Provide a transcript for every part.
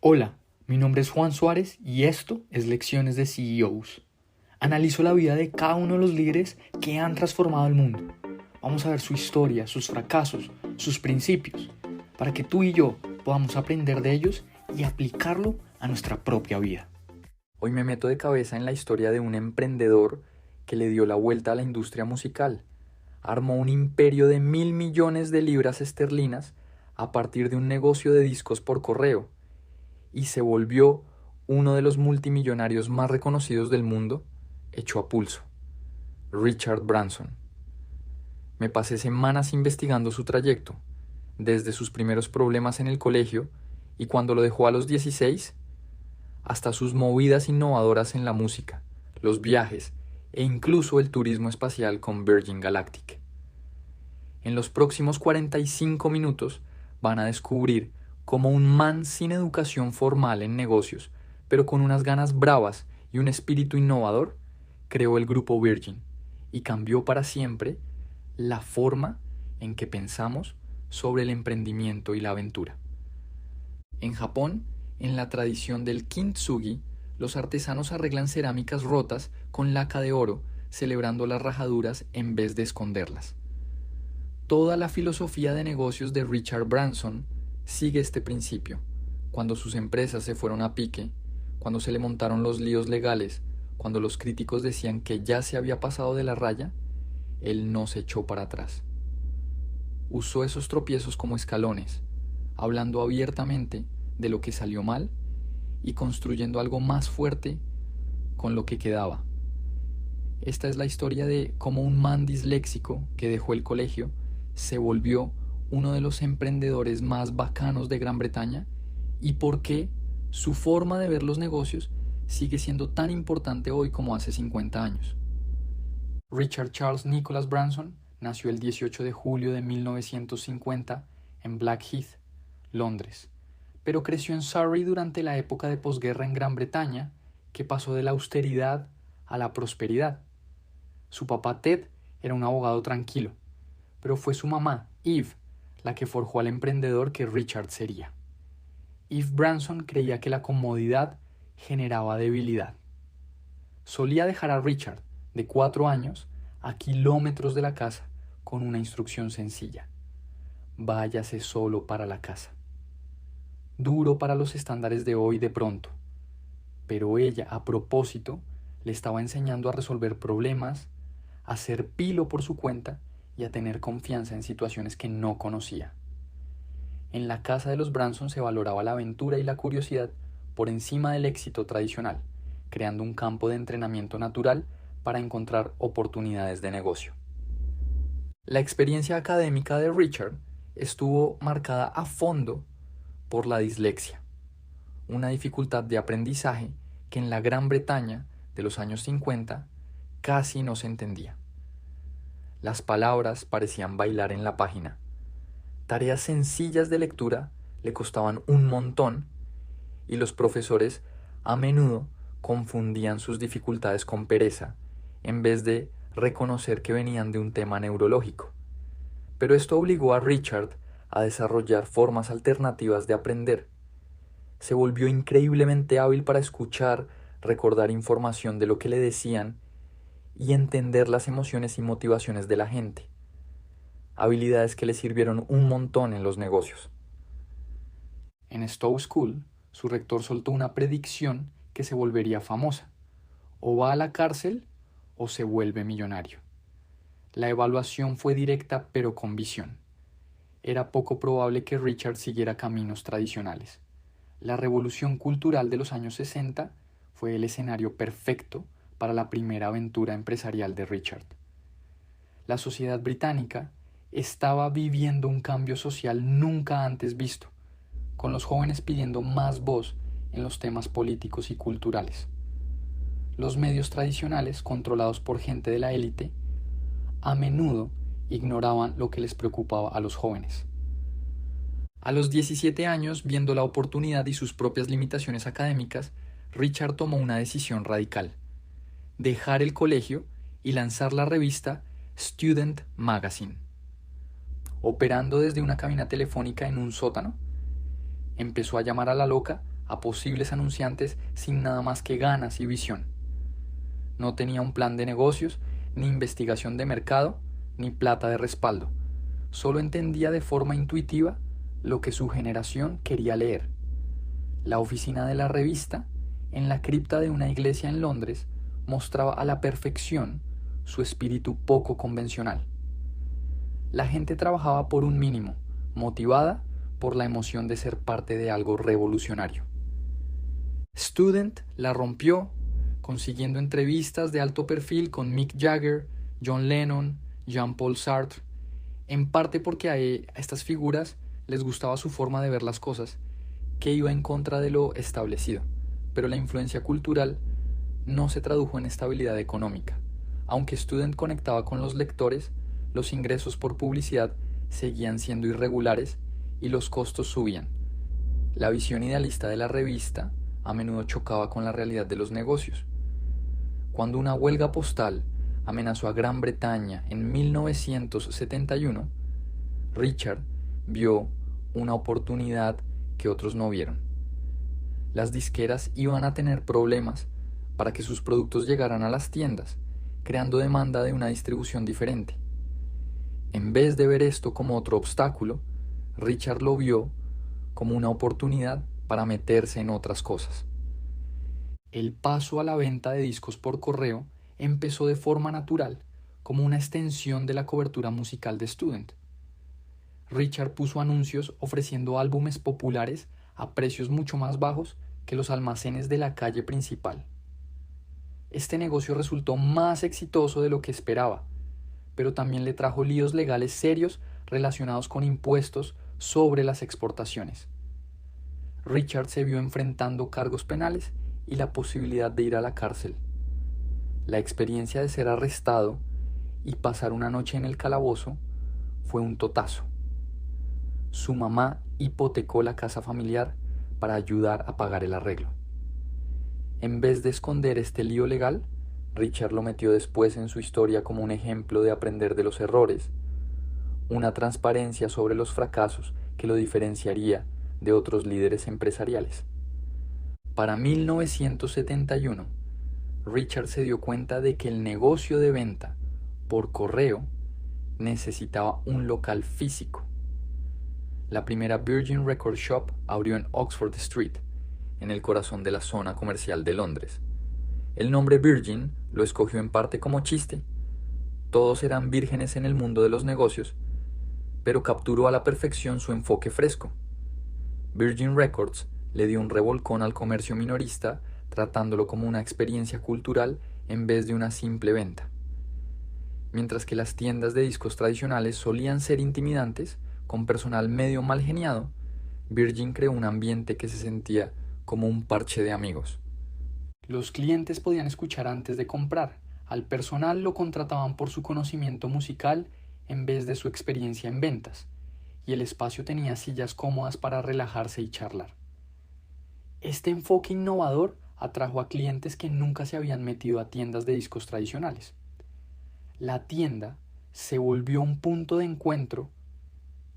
Hola, mi nombre es Juan Suárez y esto es Lecciones de CEOs. Analizo la vida de cada uno de los líderes que han transformado el mundo. Vamos a ver su historia, sus fracasos, sus principios, para que tú y yo podamos aprender de ellos y aplicarlo a nuestra propia vida. Hoy me meto de cabeza en la historia de un emprendedor que le dio la vuelta a la industria musical. Armó un imperio de 1.000 millones de libras esterlinas a partir de un negocio de discos por correo y se volvió uno de los multimillonarios más reconocidos del mundo, hecho a pulso. Richard Branson. Me pasé semanas investigando su trayecto, desde sus primeros problemas en el colegio y cuando lo dejó a los 16, hasta sus movidas innovadoras en la música, los viajes e incluso el turismo espacial con Virgin Galactic. En los próximos 45 minutos van a descubrir cómo un man sin educación formal en negocios, pero con unas ganas bravas y un espíritu innovador, creó el grupo Virgin y cambió para siempre la forma en que pensamos sobre el emprendimiento y la aventura. En Japón, en la tradición del kintsugi, los artesanos arreglan cerámicas rotas con laca de oro, celebrando las rajaduras en vez de esconderlas. Toda la filosofía de negocios de Richard Branson sigue este principio. Cuando sus empresas se fueron a pique, cuando se le montaron los líos legales, cuando los críticos decían que ya se había pasado de la raya, él no se echó para atrás. Usó esos tropiezos como escalones, hablando abiertamente de lo que salió mal y construyendo algo más fuerte con lo que quedaba. Esta es la historia de cómo un man disléxico que dejó el colegio se volvió uno de los emprendedores más bacanos de Gran Bretaña y por qué su forma de ver los negocios sigue siendo tan importante hoy como hace 50 años. Richard Charles Nicholas Branson nació el 18 de julio de 1950 en Blackheath, Londres, pero creció en Surrey durante la época de posguerra en Gran Bretaña, que pasó de la austeridad a la prosperidad. Su papá Ted era un abogado tranquilo, pero fue su mamá, Eve, la que forjó al emprendedor que Richard sería. Eve Branson creía que la comodidad generaba debilidad. Solía dejar a Richard, de 4 años, a kilómetros de la casa con una instrucción sencilla: váyase solo para la casa. Duro para los estándares de hoy de pronto, pero ella, a propósito, le estaba enseñando a resolver problemas, a ser pilo por su cuenta y a tener confianza en situaciones que no conocía. En la casa de los Branson se valoraba la aventura y la curiosidad por encima del éxito tradicional, creando un campo de entrenamiento natural para encontrar oportunidades de negocio. La experiencia académica de Richard estuvo marcada a fondo por la dislexia, una dificultad de aprendizaje que en la Gran Bretaña de los años 50 casi no se entendía. Las palabras parecían bailar en la página. Tareas sencillas de lectura le costaban un montón y los profesores a menudo confundían sus dificultades con pereza en vez de reconocer que venían de un tema neurológico. Pero esto obligó a Richard a desarrollar formas alternativas de aprender. Se volvió increíblemente hábil para escuchar, recordar información de lo que le decían y entender las emociones y motivaciones de la gente, habilidades que le sirvieron un montón en los negocios. En Stowe School, su rector soltó una predicción que se volvería famosa: o va a la cárcel o se vuelve millonario. La evaluación fue directa pero con visión. Era poco probable que Richard siguiera caminos tradicionales. La revolución cultural de los años 60 fue el escenario perfecto para la primera aventura empresarial de Richard. La sociedad británica estaba viviendo un cambio social nunca antes visto, con los jóvenes pidiendo más voz en los temas políticos y culturales. Los medios tradicionales, controlados por gente de la élite, a menudo ignoraban lo que les preocupaba a los jóvenes. A los 17 años, viendo la oportunidad y sus propias limitaciones académicas, Richard tomó una decisión radical: dejar el colegio y lanzar la revista Student Magazine. Operando desde una cabina telefónica en un sótano, empezó a llamar a la loca a posibles anunciantes sin nada más que ganas y visión. No tenía un plan de negocios, ni investigación de mercado, ni plata de respaldo. Solo entendía de forma intuitiva lo que su generación quería leer. La oficina de la revista, en la cripta de una iglesia en Londres, mostraba a la perfección su espíritu poco convencional. La gente trabajaba por un mínimo, motivada por la emoción de ser parte de algo revolucionario. Student la rompió, consiguiendo entrevistas de alto perfil con Mick Jagger, John Lennon, Jean-Paul Sartre, en parte porque a estas figuras les gustaba su forma de ver las cosas, que iba en contra de lo establecido, pero la influencia cultural no se tradujo en estabilidad económica. Aunque Student conectaba con los lectores, los ingresos por publicidad seguían siendo irregulares y los costos subían. La visión idealista de la revista a menudo chocaba con la realidad de los negocios. Cuando una huelga postal amenazó a Gran Bretaña en 1971, Richard vio una oportunidad que otros no vieron. Las disqueras iban a tener problemas para que sus productos llegaran a las tiendas, creando demanda de una distribución diferente. En vez de ver esto como otro obstáculo, Richard lo vio como una oportunidad para meterse en otras cosas. El paso a la venta de discos por correo empezó de forma natural, como una extensión de la cobertura musical de Student. Richard puso anuncios ofreciendo álbumes populares a precios mucho más bajos que los almacenes de la calle principal. Este negocio resultó más exitoso de lo que esperaba, pero también le trajo líos legales serios relacionados con impuestos sobre las exportaciones. Richard se vio enfrentando cargos penales y la posibilidad de ir a la cárcel. La experiencia de ser arrestado y pasar una noche en el calabozo fue un totazo. Su mamá hipotecó la casa familiar para ayudar a pagar el arreglo. En vez de esconder este lío legal, Richard lo metió después en su historia como un ejemplo de aprender de los errores, una transparencia sobre los fracasos que lo diferenciaría de otros líderes empresariales. Para 1971, Richard se dio cuenta de que el negocio de venta por correo necesitaba un local físico. La primera Virgin Record Shop abrió en Oxford Street, en el corazón de la zona comercial de Londres. El nombre Virgin lo escogió en parte como chiste. Todos eran vírgenes en el mundo de los negocios, pero capturó a la perfección su enfoque fresco. Virgin Records le dio un revolcón al comercio minorista, tratándolo como una experiencia cultural en vez de una simple venta. Mientras que las tiendas de discos tradicionales solían ser intimidantes, con personal medio mal geniado, Virgin creó un ambiente que se sentía como un parche de amigos. Los clientes podían escuchar antes de comprar. Al personal lo contrataban por su conocimiento musical en vez de su experiencia en ventas, y el espacio tenía sillas cómodas para relajarse y charlar. Este enfoque innovador atrajo a clientes que nunca se habían metido a tiendas de discos tradicionales. La tienda se volvió un punto de encuentro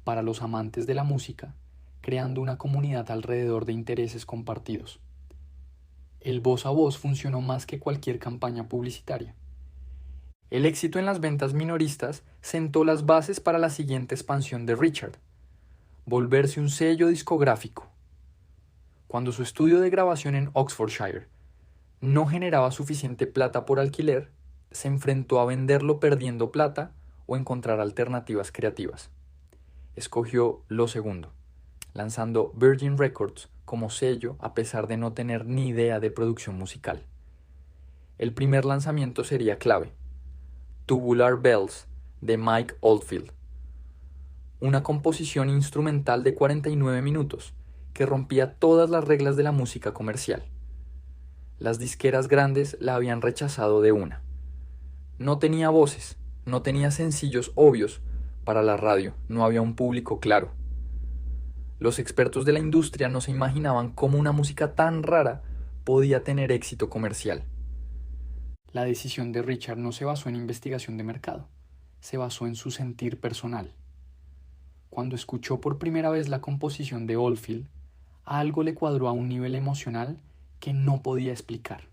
para los amantes de la música, creando una comunidad alrededor de intereses compartidos. El voz a voz funcionó más que cualquier campaña publicitaria. El éxito en las ventas minoristas sentó las bases para la siguiente expansión de Richard: volverse un sello discográfico. Cuando su estudio de grabación en Oxfordshire no generaba suficiente plata por alquiler, se enfrentó a venderlo perdiendo plata o encontrar alternativas creativas. Escogió lo segundo, lanzando Virgin Records como sello a pesar de no tener ni idea de producción musical. El primer lanzamiento sería clave: Tubular Bells, de Mike Oldfield, una composición instrumental de 49 minutos que rompía todas las reglas de la música comercial. Las disqueras grandes la habían rechazado de una. No tenía voces, no tenía sencillos obvios para la radio, no había un público claro. Los expertos de la industria no se imaginaban cómo una música tan rara podía tener éxito comercial. La decisión de Richard no se basó en investigación de mercado, se basó en su sentir personal. Cuando escuchó por primera vez la composición de Oldfield, algo le cuadró a un nivel emocional que no podía explicar.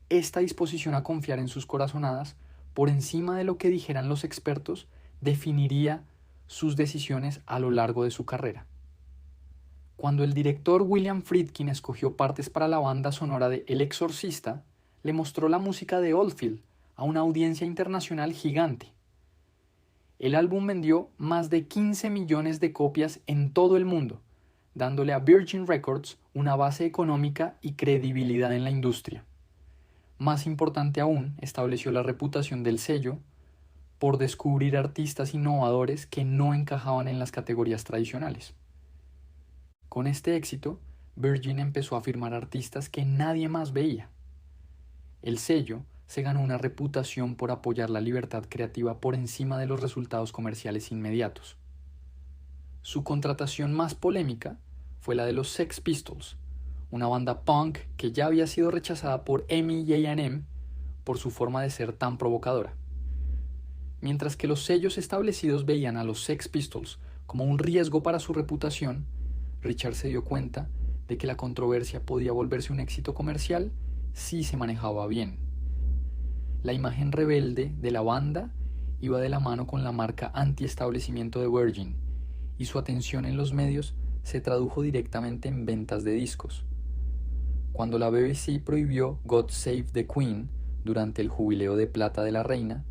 Esta disposición a confiar en sus corazonadas, por encima de lo que dijeran los expertos, definiría sus decisiones a lo largo de su carrera. Cuando el director William Friedkin escogió partes para la banda sonora de El Exorcista, le mostró la música de Oldfield a una audiencia internacional gigante. El álbum vendió más de 15 millones de copias en todo el mundo, dándole a Virgin Records una base económica y credibilidad en la industria. Más importante aún, estableció la reputación del sello por descubrir artistas innovadores que no encajaban en las categorías tradicionales. Con este éxito, Virgin empezó a firmar artistas que nadie más veía. El sello se ganó una reputación por apoyar la libertad creativa por encima de los resultados comerciales inmediatos. Su contratación más polémica fue la de los Sex Pistols, una banda punk que ya había sido rechazada por EMI y A&M por su forma de ser tan provocadora. Mientras que los sellos establecidos veían a los Sex Pistols como un riesgo para su reputación, Richard se dio cuenta de que la controversia podía volverse un éxito comercial si se manejaba bien. La imagen rebelde de la banda iba de la mano con la marca anti-establecimiento de Virgin, y su atención en los medios se tradujo directamente en ventas de discos. Cuando la BBC prohibió God Save the Queen durante el jubileo de plata de la reina,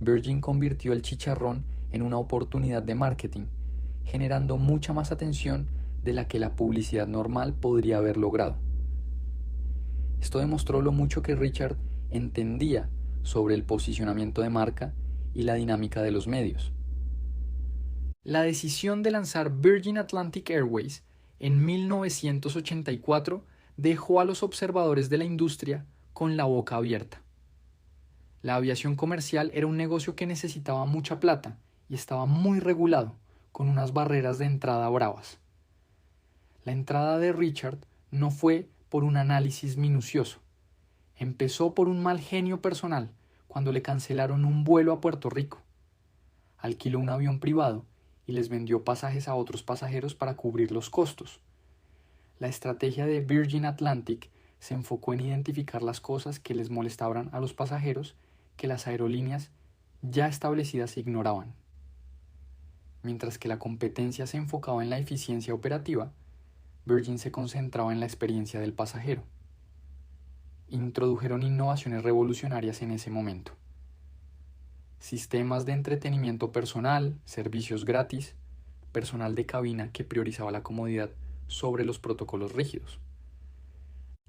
Virgin convirtió el chicharrón en una oportunidad de marketing, generando mucha más atención de la que la publicidad normal podría haber logrado. Esto demostró lo mucho que Richard entendía sobre el posicionamiento de marca y la dinámica de los medios. La decisión de lanzar Virgin Atlantic Airways en 1984 dejó a los observadores de la industria con la boca abierta. La aviación comercial era un negocio que necesitaba mucha plata y estaba muy regulado, con unas barreras de entrada bravas. La entrada de Richard no fue por un análisis minucioso. Empezó por un mal genio personal cuando le cancelaron un vuelo a Puerto Rico. Alquiló un avión privado y les vendió pasajes a otros pasajeros para cubrir los costos. La estrategia de Virgin Atlantic se enfocó en identificar las cosas que les molestaban a los pasajeros que las aerolíneas ya establecidas ignoraban. Mientras que la competencia se enfocaba en la eficiencia operativa, Virgin se concentraba en la experiencia del pasajero. Introdujeron innovaciones revolucionarias en ese momento. Sistemas de entretenimiento personal, servicios gratis, personal de cabina que priorizaba la comodidad sobre los protocolos rígidos.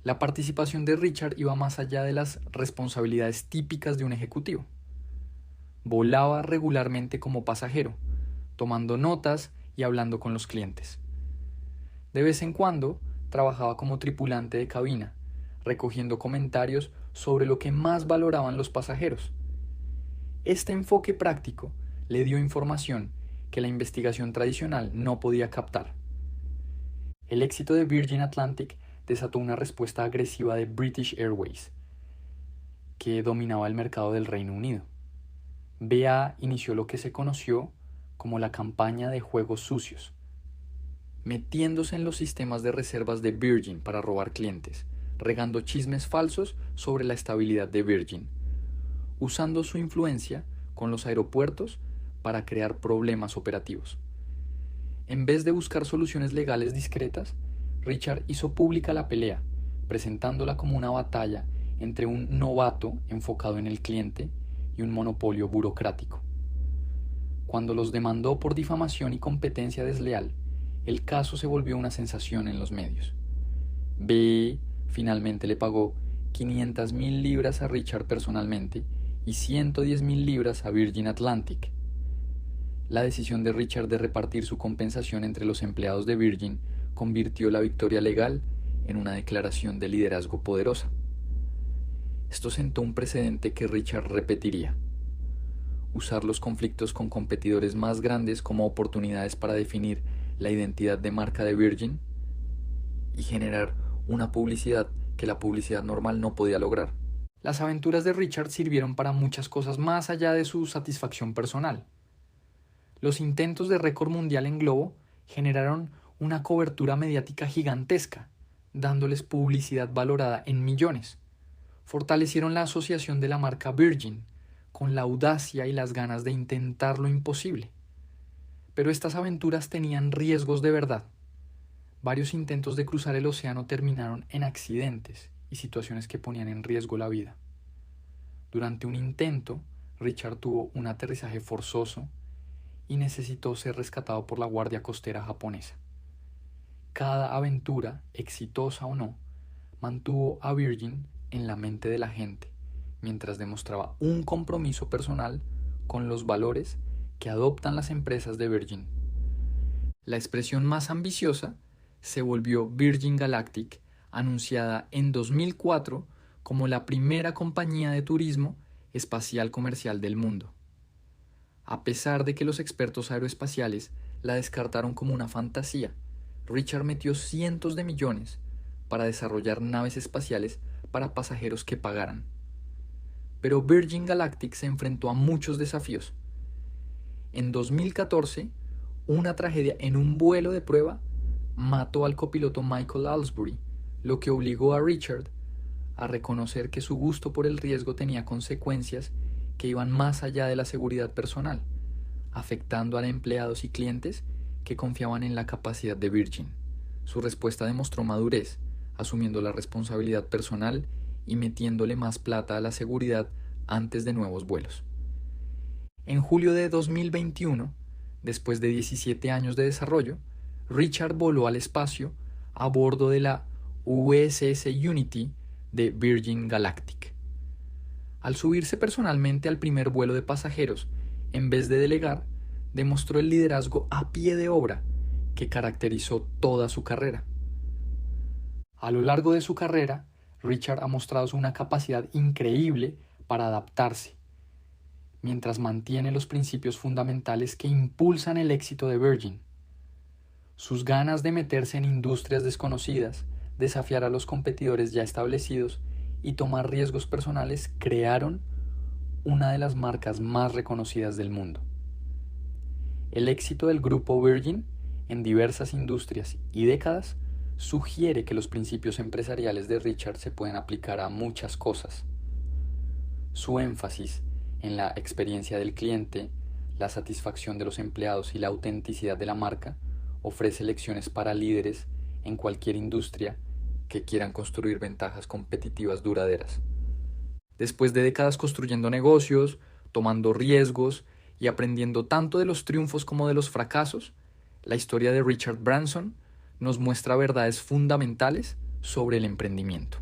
La participación de Richard iba más allá de las responsabilidades típicas de un ejecutivo. Volaba regularmente como pasajero, tomando notas y hablando con los clientes. De vez en cuando trabajaba como tripulante de cabina, recogiendo comentarios sobre lo que más valoraban los pasajeros. Este enfoque práctico le dio información que la investigación tradicional no podía captar. El éxito de Virgin Atlantic desató una respuesta agresiva de British Airways, que dominaba el mercado del Reino Unido. BA inició lo que se conoció como la campaña de juegos sucios, metiéndose en los sistemas de reservas de Virgin para robar clientes, regando chismes falsos sobre la estabilidad de Virgin, usando su influencia con los aeropuertos para crear problemas operativos. En vez de buscar soluciones legales discretas, Richard hizo pública la pelea, presentándola como una batalla entre un novato enfocado en el cliente y un monopolio burocrático. Cuando los demandó por difamación y competencia desleal, el caso se volvió una sensación en los medios. BA finalmente le pagó 500,000 libras a Richard personalmente y 110,000 libras a Virgin Atlantic. La decisión de Richard de repartir su compensación entre los empleados de Virgin convirtió la victoria legal en una declaración de liderazgo poderosa. Esto sentó un precedente que Richard repetiría: usar los conflictos con competidores más grandes como oportunidades para definir la identidad de marca de Virgin y generar una publicidad que la publicidad normal no podía lograr. Las aventuras de Richard sirvieron para muchas cosas más allá de su satisfacción personal. Los intentos de récord mundial en globo generaron una cobertura mediática gigantesca, dándoles publicidad valorada en millones. Fortalecieron la asociación de la marca Virgin, con la audacia y las ganas de intentar lo imposible. Pero estas aventuras tenían riesgos de verdad. Varios intentos de cruzar el océano terminaron en accidentes y situaciones que ponían en riesgo la vida. Durante un intento, Richard tuvo un aterrizaje forzoso y necesitó ser rescatado por la Guardia Costera japonesa. Cada aventura, exitosa o no, mantuvo a Virgin en la mente de la gente, mientras demostraba un compromiso personal con los valores que adoptan las empresas de Virgin. La expresión más ambiciosa se volvió Virgin Galactic, anunciada en 2004 como la primera compañía de turismo espacial comercial del mundo. A pesar de que los expertos aeroespaciales la descartaron como una fantasía, Richard metió cientos de millones para desarrollar naves espaciales para pasajeros que pagaran. Pero Virgin Galactic se enfrentó a muchos desafíos. En 2014, una tragedia en un vuelo de prueba mató al copiloto Michael Aylesbury, lo que obligó a Richard a reconocer que su gusto por el riesgo tenía consecuencias que iban más allá de la seguridad personal, afectando a empleados y clientes que confiaban en la capacidad de Virgin. Su respuesta demostró madurez, asumiendo la responsabilidad personal y metiéndole más plata a la seguridad antes de nuevos vuelos. En julio de 2021, después de 17 años de desarrollo, Richard voló al espacio a bordo de la USS Unity de Virgin Galactic. Al subirse personalmente al primer vuelo de pasajeros, en vez de delegar, demostró el liderazgo a pie de obra que caracterizó toda su carrera. A lo largo de su carrera, Richard ha mostrado una capacidad increíble para adaptarse, mientras mantiene los principios fundamentales que impulsan el éxito de Virgin. Sus ganas de meterse en industrias desconocidas, desafiar a los competidores ya establecidos y tomar riesgos personales crearon una de las marcas más reconocidas del mundo. El éxito del grupo Virgin en diversas industrias y décadas sugiere que los principios empresariales de Richard se pueden aplicar a muchas cosas. Su énfasis en la experiencia del cliente, la satisfacción de los empleados y la autenticidad de la marca ofrece lecciones para líderes en cualquier industria que quieran construir ventajas competitivas duraderas. Después de décadas construyendo negocios, tomando riesgos y aprendiendo tanto de los triunfos como de los fracasos, la historia de Richard Branson nos muestra verdades fundamentales sobre el emprendimiento.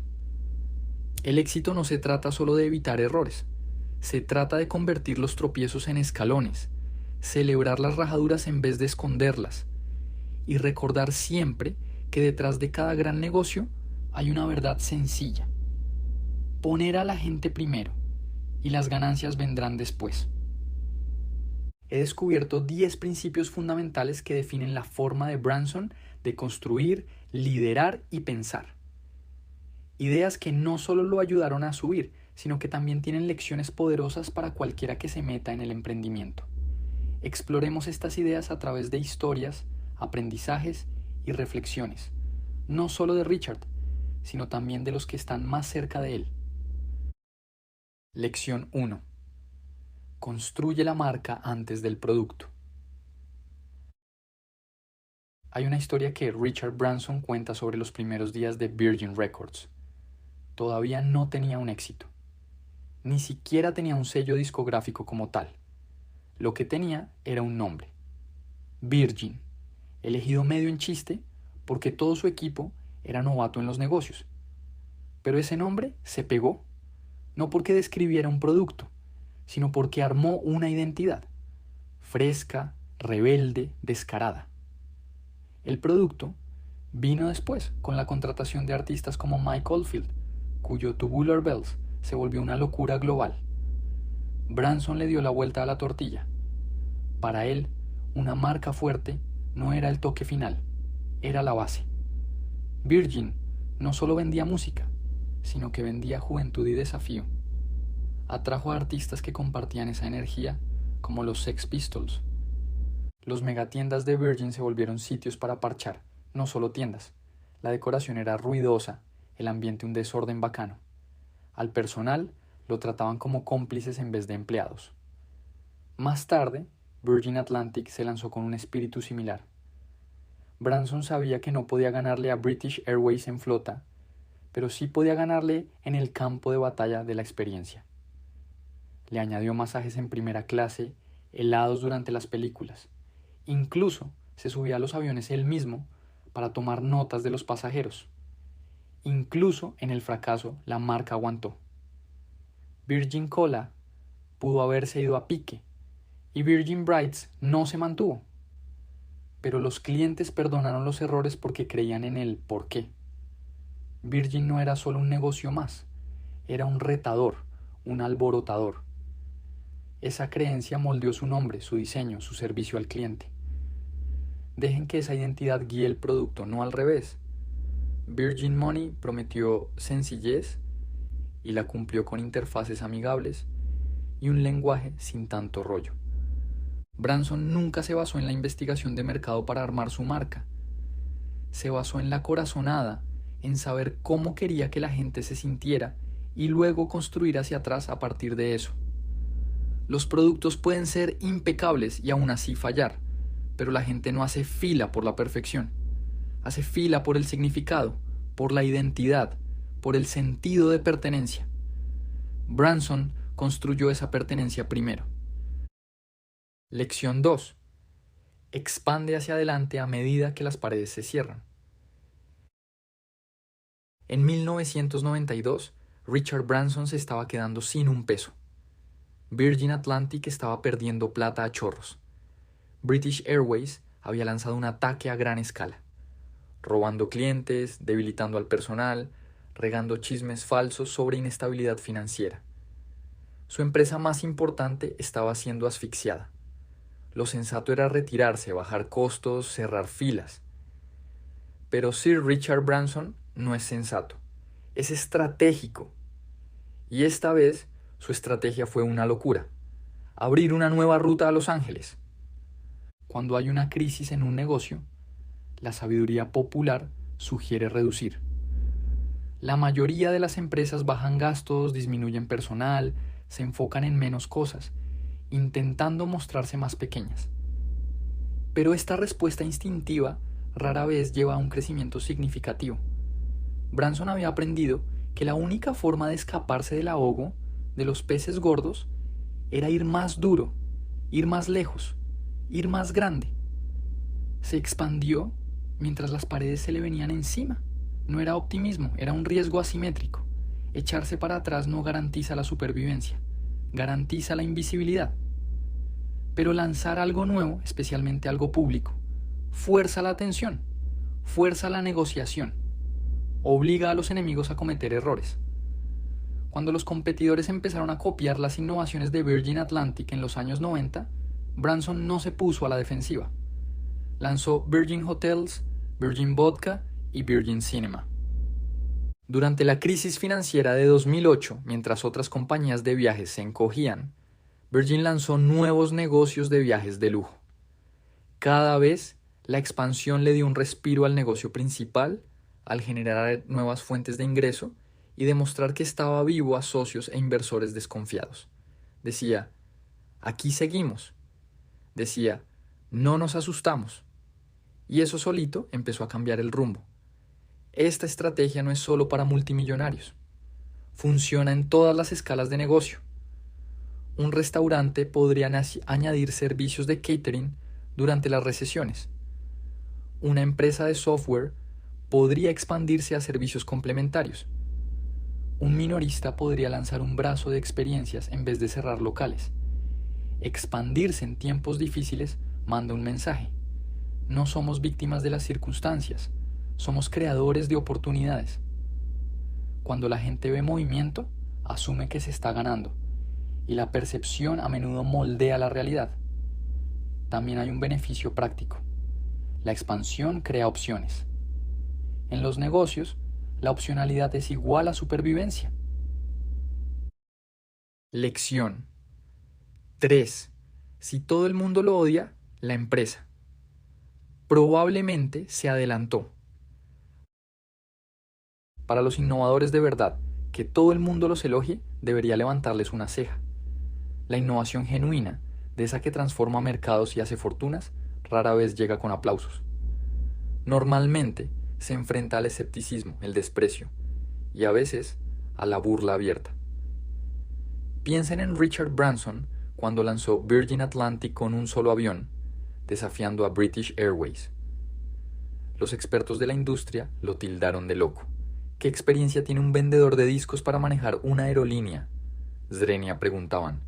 El éxito no se trata solo de evitar errores, se trata de convertir los tropiezos en escalones, celebrar las rajaduras en vez de esconderlas, y recordar siempre que detrás de cada gran negocio hay una verdad sencilla: poner a la gente primero y las ganancias vendrán después. He descubierto 10 principios fundamentales que definen la forma de Branson de construir, liderar y pensar. Ideas que no solo lo ayudaron a subir, sino que también tienen lecciones poderosas para cualquiera que se meta en el emprendimiento. Exploremos estas ideas a través de historias, aprendizajes y reflexiones, no solo de Richard, sino también de los que están más cerca de él. Lección 1. Construye la marca antes del producto. Hay una historia que Richard Branson cuenta sobre los primeros días de Virgin Records. Todavía no tenía un éxito. Ni siquiera tenía un sello discográfico como tal. Lo que tenía era un nombre: Virgin, elegido medio en chiste porque todo su equipo era novato en los negocios. Pero ese nombre se pegó, no porque describiera un producto, sino porque armó una identidad, fresca, rebelde, descarada. El producto vino después, con la contratación de artistas como Mike Oldfield, cuyo Tubular Bells se volvió una locura global. Branson le dio la vuelta a la tortilla. Para él, una marca fuerte no era el toque final, era la base. Virgin no solo vendía música, sino que vendía juventud y desafío. Atrajo a artistas que compartían esa energía, como los Sex Pistols. Los megatiendas de Virgin se volvieron sitios para parchar, no solo tiendas. La decoración era ruidosa, el ambiente un desorden bacano. Al personal lo trataban como cómplices en vez de empleados. Más tarde, Virgin Atlantic se lanzó con un espíritu similar. Branson sabía que no podía ganarle a British Airways en flota, pero sí podía ganarle en el campo de batalla de la experiencia. Le añadió masajes en primera clase, helados durante las películas. Incluso se subía a los aviones él mismo para tomar notas de los pasajeros. Incluso en el fracaso, la marca aguantó. Virgin Cola pudo haberse ido a pique y Virgin Brights no se mantuvo. Pero los clientes perdonaron los errores porque creían en el porqué. Virgin no era solo un negocio más, era un retador, un alborotador. Esa creencia moldeó su nombre, su diseño, su servicio al cliente. Dejen que esa identidad guíe el producto, no al revés. Virgin Money prometió sencillez y la cumplió con interfaces amigables y un lenguaje sin tanto rollo. Branson nunca se basó en la investigación de mercado para armar su marca. Se basó en la corazonada, en saber cómo quería que la gente se sintiera y luego construir hacia atrás a partir de eso. Los productos pueden ser impecables y aún así fallar, pero la gente no hace fila por la perfección. Hace fila por el significado, por la identidad, por el sentido de pertenencia. Branson construyó esa pertenencia primero. Lección 2. Expande hacia adelante a medida que las paredes se cierran. En 1992, Richard Branson se estaba quedando sin un peso. Virgin Atlantic estaba perdiendo plata a chorros. British Airways había lanzado un ataque a gran escala, robando clientes, debilitando al personal, regando chismes falsos sobre inestabilidad financiera. Su empresa más importante estaba siendo asfixiada. Lo sensato era retirarse, bajar costos, cerrar filas. Pero Sir Richard Branson no es sensato, es estratégico. Y esta vez su estrategia fue una locura: abrir una nueva ruta a Los Ángeles. Cuando hay una crisis en un negocio, la sabiduría popular sugiere reducir. La mayoría de las empresas bajan gastos, disminuyen personal, se enfocan en menos cosas, intentando mostrarse más pequeñas. Pero esta respuesta instintiva rara vez lleva a un crecimiento significativo. Branson había aprendido que la única forma de escaparse del ahogo de los peces gordos era ir más duro, ir más lejos, ir más grande. Se expandió mientras las paredes se le venían encima. No era optimismo, era un riesgo asimétrico. Echarse para atrás no garantiza la supervivencia, garantiza la invisibilidad. Pero lanzar algo nuevo, especialmente algo público, fuerza la atención, fuerza la negociación, obliga a los enemigos a cometer errores. Cuando los competidores empezaron a copiar las innovaciones de Virgin Atlantic en los años 90, Branson no se puso a la defensiva. Lanzó Virgin Hotels, Virgin Vodka y Virgin Cinema. Durante la crisis financiera de 2008, mientras otras compañías de viajes se encogían, Virgin lanzó nuevos negocios de viajes de lujo. Cada vez la expansión le dio un respiro al negocio principal al generar nuevas fuentes de ingreso y demostrar que estaba vivo a socios e inversores desconfiados. Decía, aquí seguimos. Decía, no nos asustamos. Y eso solito empezó a cambiar el rumbo. Esta estrategia no es solo para multimillonarios. Funciona en todas las escalas de negocio. Un restaurante podría añadir servicios de catering durante las recesiones. Una empresa de software podría expandirse a servicios complementarios. Un minorista podría lanzar un brazo de experiencias en vez de cerrar locales. Expandirse en tiempos difíciles manda un mensaje. No somos víctimas de las circunstancias, somos creadores de oportunidades. Cuando la gente ve movimiento, asume que se está ganando, y la percepción a menudo moldea la realidad. También hay un beneficio práctico. La expansión crea opciones. En los negocios, la opcionalidad es igual a supervivencia. Lección 3. Si todo el mundo lo odia, la empresa. Probablemente se adelantó. Para los innovadores de verdad, que todo el mundo los elogie, debería levantarles una ceja. La innovación genuina, de esa que transforma mercados y hace fortunas, rara vez llega con aplausos. Normalmente se enfrenta al escepticismo, el desprecio, y a veces a la burla abierta. Piensen en Richard Branson cuando lanzó Virgin Atlantic con un solo avión, desafiando a British Airways. Los expertos de la industria lo tildaron de loco. ¿Qué experiencia tiene un vendedor de discos para manejar una aerolínea? Zrenia preguntaban.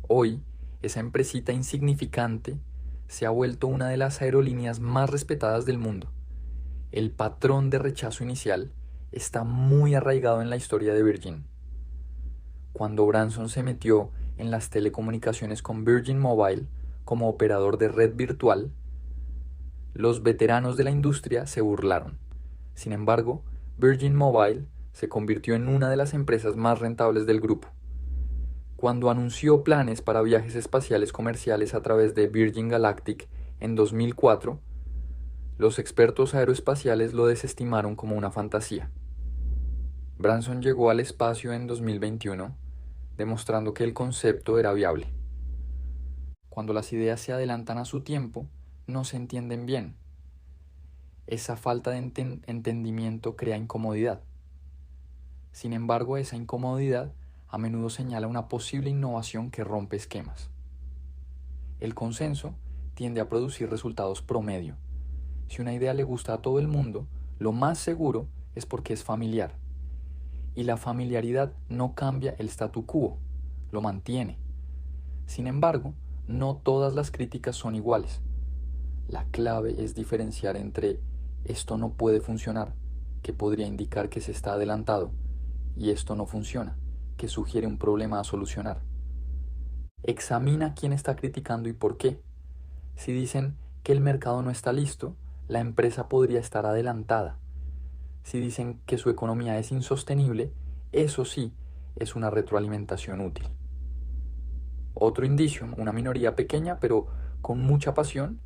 Hoy, esa empresita insignificante se ha vuelto una de las aerolíneas más respetadas del mundo. El patrón de rechazo inicial está muy arraigado en la historia de Virgin. Cuando Branson se metió en las telecomunicaciones con Virgin Mobile como operador de red virtual, los veteranos de la industria se burlaron. Sin embargo, Virgin Mobile se convirtió en una de las empresas más rentables del grupo. Cuando anunció planes para viajes espaciales comerciales a través de Virgin Galactic en 2004, los expertos aeroespaciales lo desestimaron como una fantasía. Branson llegó al espacio en 2021, demostrando que el concepto era viable. Cuando las ideas se adelantan a su tiempo, no se entienden bien. Esa falta de entendimiento crea incomodidad. Sin embargo, esa incomodidad a menudo señala una posible innovación que rompe esquemas. El consenso tiende a producir resultados promedio. Si una idea le gusta a todo el mundo, lo más seguro es porque es familiar. Y la familiaridad no cambia el statu quo, lo mantiene. Sin embargo, no todas las críticas son iguales. La clave es diferenciar entre esto no puede funcionar, que podría indicar que se está adelantado, y esto no funciona, que sugiere un problema a solucionar. Examina quién está criticando y por qué. Si dicen que el mercado no está listo, la empresa podría estar adelantada. Si dicen que su economía es insostenible, eso sí es una retroalimentación útil. Otro indicio, una minoría pequeña pero con mucha pasión,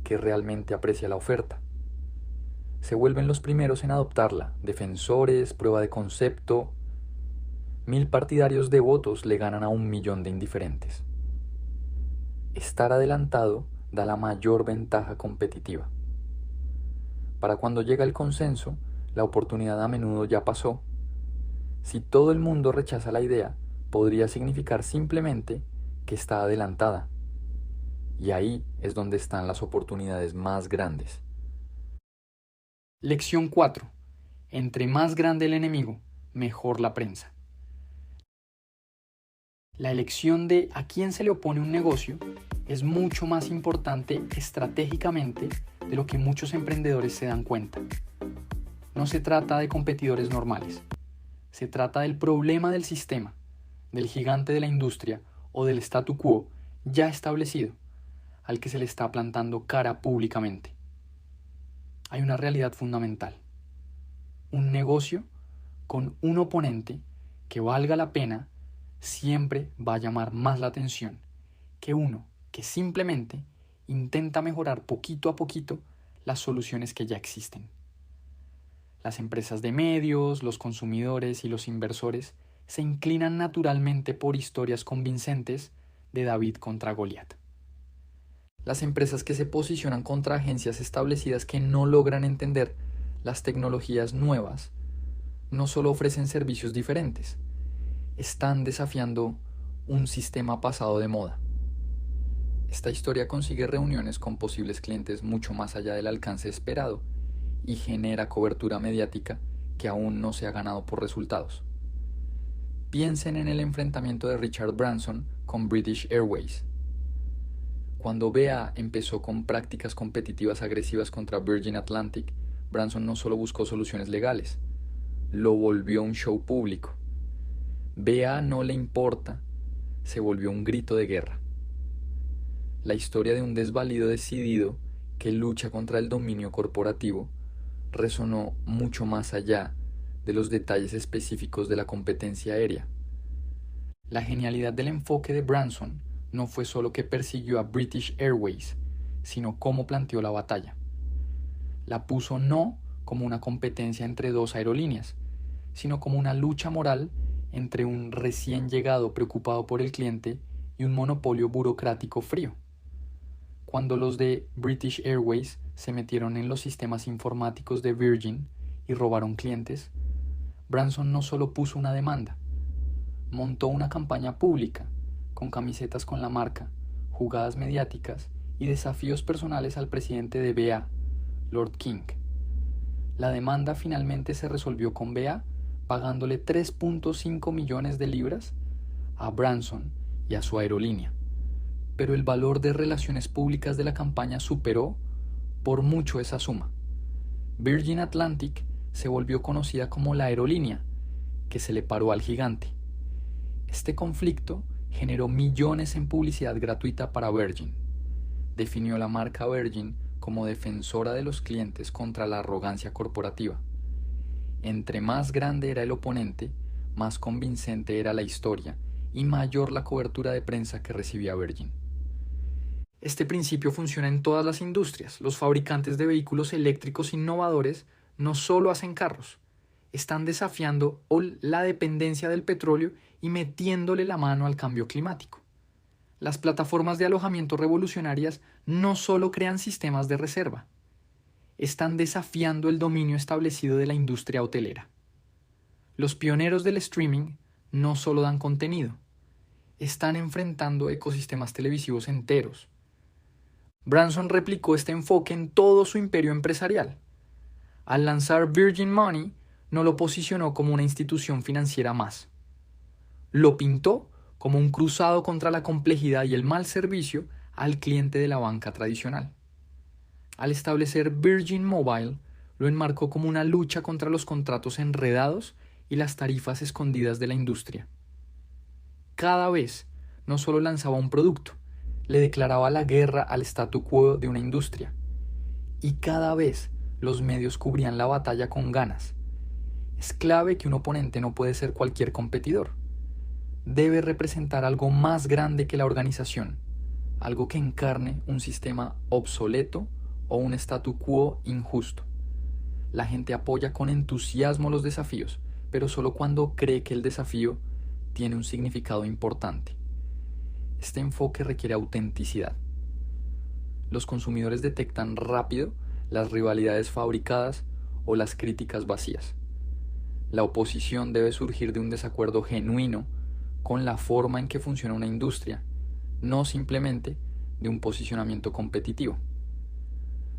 que realmente aprecia la oferta. Se vuelven los primeros en adoptarla, defensores, prueba de concepto. 1000 partidarios devotos le ganan a 1.000.000 de indiferentes. Estar adelantado da la mayor ventaja competitiva. Para cuando llega el consenso, la oportunidad a menudo ya pasó. Si todo el mundo rechaza la idea, podría significar simplemente que está adelantada. Y ahí es donde están las oportunidades más grandes. Lección 4. Entre más grande el enemigo, mejor la prensa. La elección de a quién se le opone un negocio es mucho más importante estratégicamente de lo que muchos emprendedores se dan cuenta. No se trata de competidores normales. Se trata del problema del sistema, del gigante de la industria o del statu quo ya establecido, al que se le está plantando cara públicamente. Hay una realidad fundamental. Un negocio con un oponente que valga la pena siempre va a llamar más la atención que uno que simplemente intenta mejorar poquito a poquito las soluciones que ya existen. Las empresas de medios, los consumidores y los inversores se inclinan naturalmente por historias convincentes de David contra Goliat. Las empresas que se posicionan contra agencias establecidas que no logran entender las tecnologías nuevas no solo ofrecen servicios diferentes, están desafiando un sistema pasado de moda. Esta historia consigue reuniones con posibles clientes mucho más allá del alcance esperado y genera cobertura mediática que aún no se ha ganado por resultados. Piensen en el enfrentamiento de Richard Branson con British Airways. Cuando BA empezó con prácticas competitivas agresivas contra Virgin Atlantic, Branson no solo buscó soluciones legales, lo volvió un show público. BA no le importa, se volvió un grito de guerra. La historia de un desvalido decidido que lucha contra el dominio corporativo resonó mucho más allá de los detalles específicos de la competencia aérea. La genialidad del enfoque de Branson no fue solo que persiguió a British Airways, sino cómo planteó la batalla. La puso no como una competencia entre dos aerolíneas, sino como una lucha moral entre un recién llegado preocupado por el cliente y un monopolio burocrático frío. Cuando los de British Airways se metieron en los sistemas informáticos de Virgin y robaron clientes, Branson no solo puso una demanda, montó una campaña pública con camisetas con la marca, jugadas mediáticas y desafíos personales al presidente de BA, Lord King. La demanda finalmente se resolvió con BA pagándole 3.5 millones de libras a Branson y a su aerolínea, pero el valor de relaciones públicas de la campaña superó por mucho esa suma. Virgin Atlantic se volvió conocida como la aerolínea que se le paró al gigante. Este conflicto generó millones en publicidad gratuita para Virgin. Definió la marca Virgin como defensora de los clientes contra la arrogancia corporativa. Entre más grande era el oponente, más convincente era la historia y mayor la cobertura de prensa que recibía Virgin. Este principio funciona en todas las industrias. Los fabricantes de vehículos eléctricos innovadores no solo hacen carros, están desafiando la dependencia del petróleo y metiéndole la mano al cambio climático. Las plataformas de alojamiento revolucionarias no solo crean sistemas de reserva, están desafiando el dominio establecido de la industria hotelera. Los pioneros del streaming no solo dan contenido, están enfrentando ecosistemas televisivos enteros. Branson replicó este enfoque en todo su imperio empresarial. Al lanzar Virgin Money, no lo posicionó como una institución financiera más. Lo pintó como un cruzado contra la complejidad y el mal servicio al cliente de la banca tradicional. Al establecer Virgin Mobile, lo enmarcó como una lucha contra los contratos enredados y las tarifas escondidas de la industria. Cada vez no solo lanzaba un producto, le declaraba la guerra al statu quo de una industria. Y cada vez los medios cubrían la batalla con ganas. Es clave que un oponente no puede ser cualquier competidor. Debe representar algo más grande que la organización, algo que encarne un sistema obsoleto o un statu quo injusto. La gente apoya con entusiasmo los desafíos, pero solo cuando cree que el desafío tiene un significado importante. Este enfoque requiere autenticidad. Los consumidores detectan rápido las rivalidades fabricadas o las críticas vacías. La oposición debe surgir de un desacuerdo genuino con la forma en que funciona una industria, no simplemente de un posicionamiento competitivo.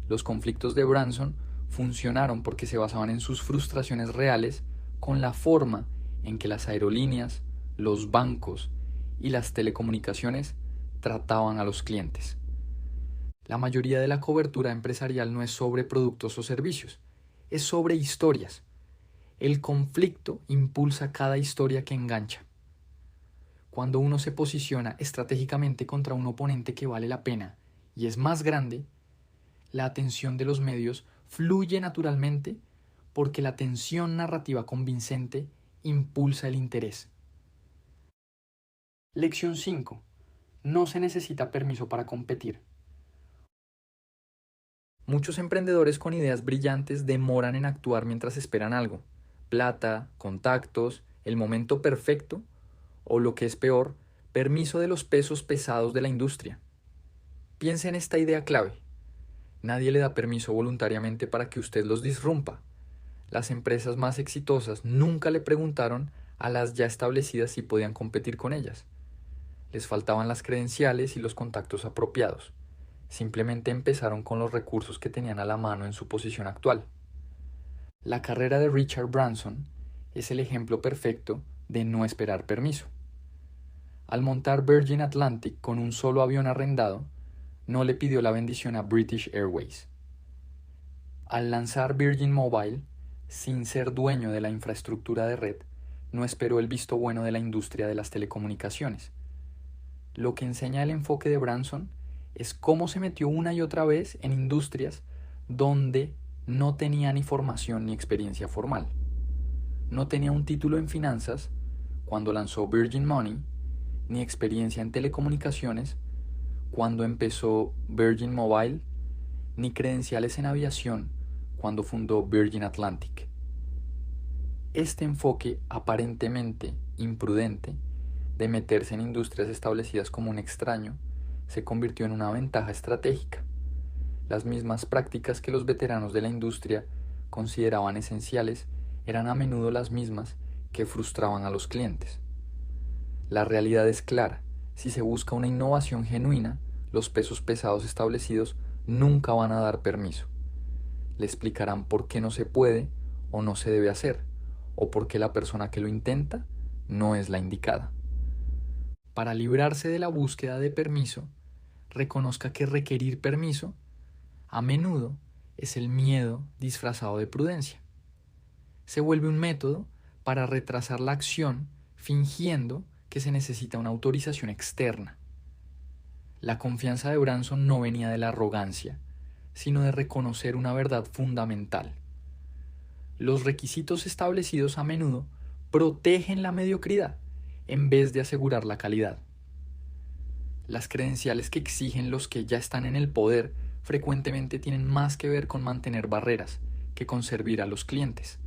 Los conflictos de Branson funcionaron porque se basaban en sus frustraciones reales con la forma en que las aerolíneas, los bancos y las telecomunicaciones trataban a los clientes. La mayoría de la cobertura empresarial no es sobre productos o servicios, es sobre historias. El conflicto impulsa cada historia que engancha. Cuando uno se posiciona estratégicamente contra un oponente que vale la pena y es más grande, la atención de los medios fluye naturalmente porque la tensión narrativa convincente impulsa el interés. Lección 5. No se necesita permiso para competir. Muchos emprendedores con ideas brillantes demoran en actuar mientras esperan algo. Plata, contactos, el momento perfecto o, lo que es peor, permiso de los pesos pesados de la industria. Piense en esta idea clave. Nadie le da permiso voluntariamente para que usted los disrumpa. Las empresas más exitosas nunca le preguntaron a las ya establecidas si podían competir con ellas. Les faltaban las credenciales y los contactos apropiados. Simplemente empezaron con los recursos que tenían a la mano en su posición actual. La carrera de Richard Branson es el ejemplo perfecto de no esperar permiso. Al montar Virgin Atlantic con un solo avión arrendado, no le pidió la bendición a British Airways. Al lanzar Virgin Mobile, sin ser dueño de la infraestructura de red, no esperó el visto bueno de la industria de las telecomunicaciones. Lo que enseña el enfoque de Branson es cómo se metió una y otra vez en industrias donde no tenía ni formación ni experiencia formal. No tenía un título en finanzas cuando lanzó Virgin Money, ni experiencia en telecomunicaciones cuando empezó Virgin Mobile, ni credenciales en aviación cuando fundó Virgin Atlantic. Este enfoque aparentemente imprudente de meterse en industrias establecidas como un extraño se convirtió en una ventaja estratégica. Las mismas prácticas que los veteranos de la industria consideraban esenciales eran a menudo las mismas que frustraban a los clientes. La realidad es clara: si se busca una innovación genuina, los pesos pesados establecidos nunca van a dar permiso. Le explicarán por qué no se puede o no se debe hacer, o por qué la persona que lo intenta no es la indicada. Para librarse de la búsqueda de permiso, reconozca que requerir permiso a menudo es el miedo disfrazado de prudencia. Se vuelve un método para retrasar la acción fingiendo que se necesita una autorización externa. La confianza de Branson no venía de la arrogancia, sino de reconocer una verdad fundamental. Los requisitos establecidos a menudo protegen la mediocridad en vez de asegurar la calidad. Las credenciales que exigen los que ya están en el poder frecuentemente tienen más que ver con mantener barreras que con servir a los clientes.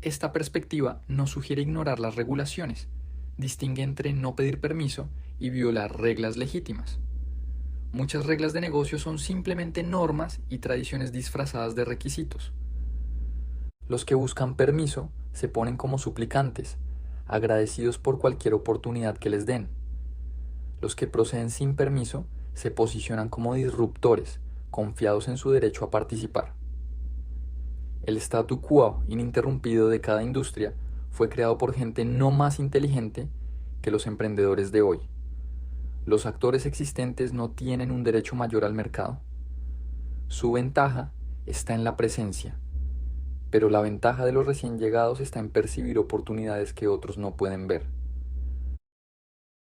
Esta perspectiva no sugiere ignorar las regulaciones, distingue entre no pedir permiso y violar reglas legítimas. Muchas reglas de negocio son simplemente normas y tradiciones disfrazadas de requisitos. Los que buscan permiso se ponen como suplicantes, agradecidos por cualquier oportunidad que les den. Los que proceden sin permiso se posicionan como disruptores, confiados en su derecho a participar. El statu quo ininterrumpido de cada industria fue creado por gente no más inteligente que los emprendedores de hoy. Los actores existentes no tienen un derecho mayor al mercado. Su ventaja está en la presencia, pero la ventaja de los recién llegados está en percibir oportunidades que otros no pueden ver.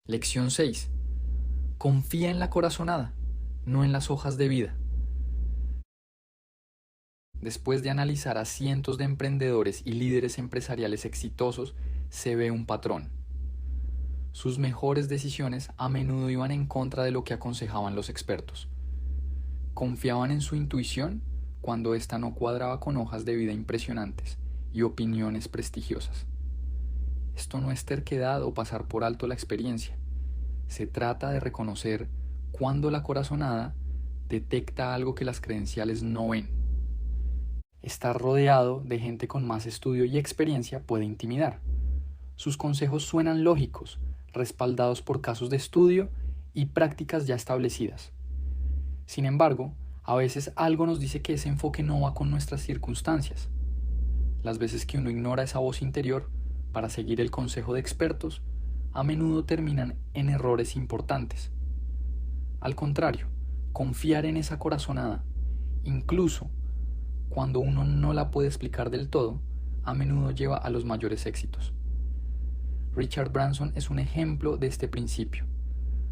Lección 6. Confía en la corazonada, no en las hojas de vida. Después de analizar a cientos de emprendedores y líderes empresariales exitosos, se ve un patrón. Sus mejores decisiones a menudo iban en contra de lo que aconsejaban los expertos. Confiaban en su intuición cuando ésta no cuadraba con hojas de vida impresionantes y opiniones prestigiosas. Esto no es terquedad o pasar por alto la experiencia. Se trata de reconocer cuando la corazonada detecta algo que las credenciales no ven. Estar rodeado de gente con más estudio y experiencia puede intimidar. Sus consejos suenan lógicos, respaldados por casos de estudio y prácticas ya establecidas. Sin embargo, a veces algo nos dice que ese enfoque no va con nuestras circunstancias. Las veces que uno ignora esa voz interior para seguir el consejo de expertos, a menudo terminan en errores importantes. Al contrario, confiar en esa corazonada, incluso cuando uno no la puede explicar del todo, a menudo lleva a los mayores éxitos. Richard Branson es un ejemplo de este principio.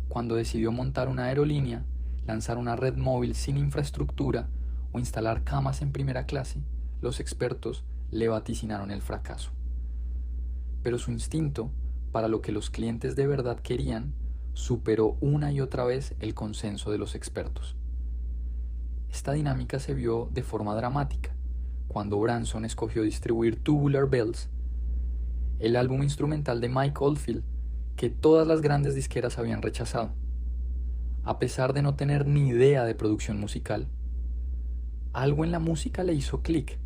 Cuando decidió montar una aerolínea, lanzar una red móvil sin infraestructura o instalar camas en primera clase, los expertos le vaticinaron el fracaso. Pero su instinto, para lo que los clientes de verdad querían, superó una y otra vez el consenso de los expertos. Esta dinámica se vio de forma dramática cuando Branson escogió distribuir Tubular Bells, el álbum instrumental de Mike Oldfield que todas las grandes disqueras habían rechazado. A pesar de no tener ni idea de producción musical, algo en la música le hizo clic.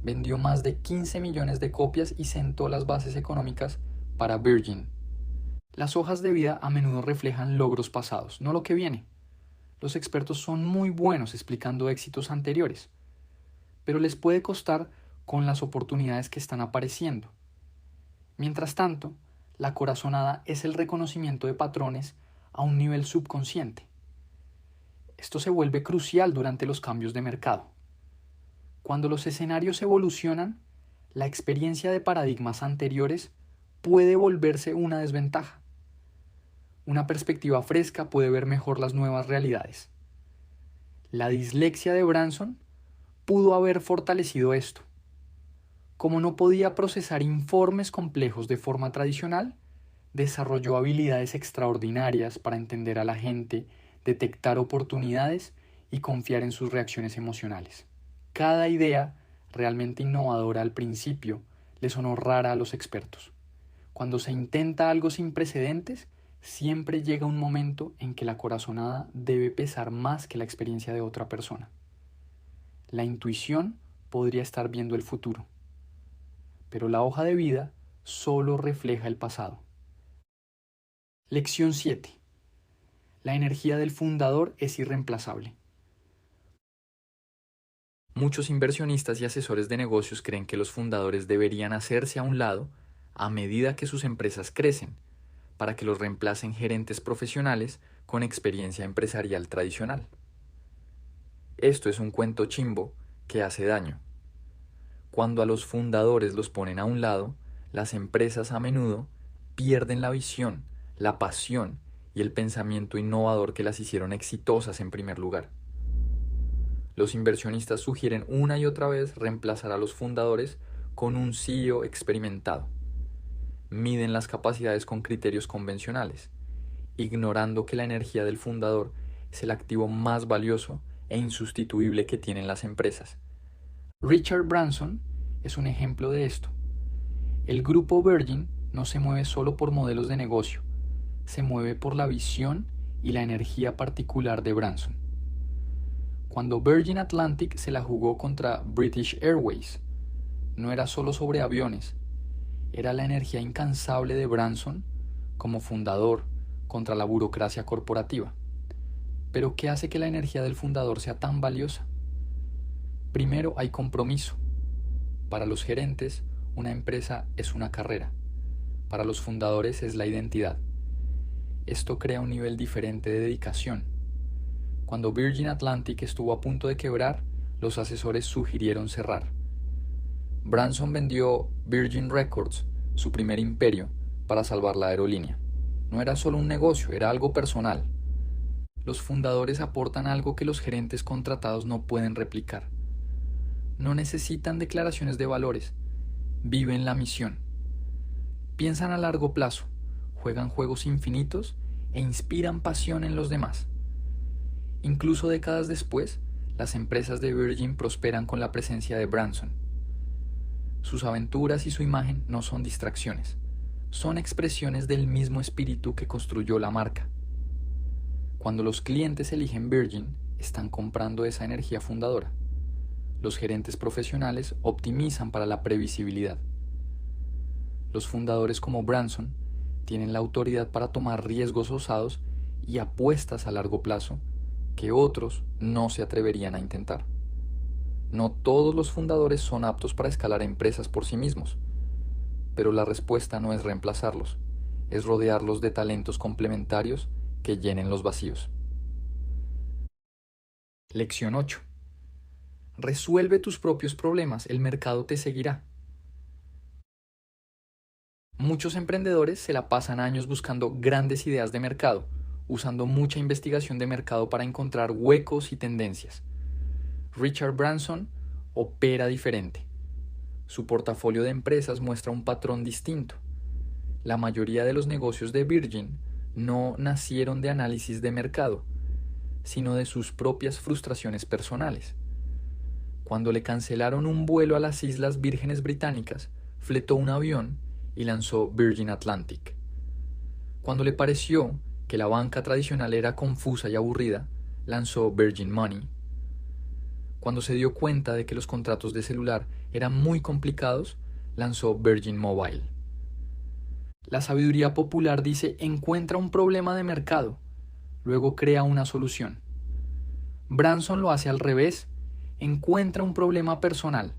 Vendió más de 15 millones de copias y sentó las bases económicas para Virgin. Las hojas de vida a menudo reflejan logros pasados, no lo que viene. Los expertos son muy buenos explicando éxitos anteriores, pero les puede costar con las oportunidades que están apareciendo. Mientras tanto, la corazonada es el reconocimiento de patrones a un nivel subconsciente. Esto se vuelve crucial durante los cambios de mercado. Cuando los escenarios evolucionan, la experiencia de paradigmas anteriores puede volverse una desventaja. Una perspectiva fresca puede ver mejor las nuevas realidades. La dislexia de Branson pudo haber fortalecido esto. Como no podía procesar informes complejos de forma tradicional, desarrolló habilidades extraordinarias para entender a la gente, detectar oportunidades y confiar en sus reacciones emocionales. cada idea realmente innovadora al principio le sonó rara a los expertos. Cuando se intenta algo sin precedentes, siempre llega un momento en que la corazonada debe pesar más que la experiencia de otra persona. La intuición podría estar viendo el futuro, pero la hoja de vida solo refleja el pasado. Lección 7. La energía del fundador es irreemplazable. Muchos inversionistas y asesores de negocios creen que los fundadores deberían hacerse a un lado a medida que sus empresas crecen, para que los reemplacen gerentes profesionales con experiencia empresarial tradicional. Esto es un cuento chimbo que hace daño. Cuando a los fundadores los ponen a un lado, las empresas a menudo pierden la visión, la pasión y el pensamiento innovador que las hicieron exitosas en primer lugar. Los inversionistas sugieren una y otra vez reemplazar a los fundadores con un CEO experimentado. Miden las capacidades con criterios convencionales, ignorando que la energía del fundador es el activo más valioso e insustituible que tienen las empresas. Richard Branson es un ejemplo de esto. El grupo Virgin no se mueve solo por modelos de negocio, se mueve por la visión y la energía particular de Branson. Cuando Virgin Atlantic se la jugó contra British Airways, no era solo sobre aviones, era la energía incansable de Branson como fundador contra la burocracia corporativa. Pero ¿qué hace que la energía del fundador sea tan valiosa? Primero, hay compromiso. Para los gerentes, una empresa es una carrera. Para los fundadores es la identidad. Esto crea un nivel diferente de dedicación. Cuando Virgin Atlantic estuvo a punto de quebrar, los asesores sugirieron cerrar. Branson vendió Virgin Records, su primer imperio, para salvar la aerolínea. No era solo un negocio, era algo personal. Los fundadores aportan algo que los gerentes contratados no pueden replicar. No necesitan declaraciones de valores, viven la misión. Piensan a largo plazo, juegan juegos infinitos e inspiran pasión en los demás. Incluso décadas después, las empresas de Virgin prosperan con la presencia de Branson. Sus aventuras y su imagen no son distracciones, son expresiones del mismo espíritu que construyó la marca. Cuando los clientes eligen Virgin, están comprando esa energía fundadora. Los gerentes profesionales optimizan para la previsibilidad. Los fundadores como Branson tienen la autoridad para tomar riesgos osados y apuestas a largo plazo que otros no se atreverían a intentar. No todos los fundadores son aptos para escalar empresas por sí mismos, pero la respuesta no es reemplazarlos, es rodearlos de talentos complementarios que llenen los vacíos. Lección 8. Resuelve tus propios problemas, el mercado te seguirá. Muchos emprendedores se la pasan años buscando grandes ideas de mercado, usando mucha investigación de mercado para encontrar huecos y tendencias. Richard Branson opera diferente. Su portafolio de empresas muestra un patrón distinto. La mayoría de los negocios de Virgin no nacieron de análisis de mercado, sino de sus propias frustraciones personales. Cuando le cancelaron un vuelo a las Islas Vírgenes Británicas, fletó un avión y lanzó Virgin Atlantic. Cuando le pareció que la banca tradicional era confusa y aburrida, lanzó Virgin Money. Cuando se dio cuenta de que los contratos de celular eran muy complicados, lanzó Virgin Mobile. La sabiduría popular dice: encuentra un problema de mercado, luego crea una solución. Branson lo hace al revés: encuentra un problema personal,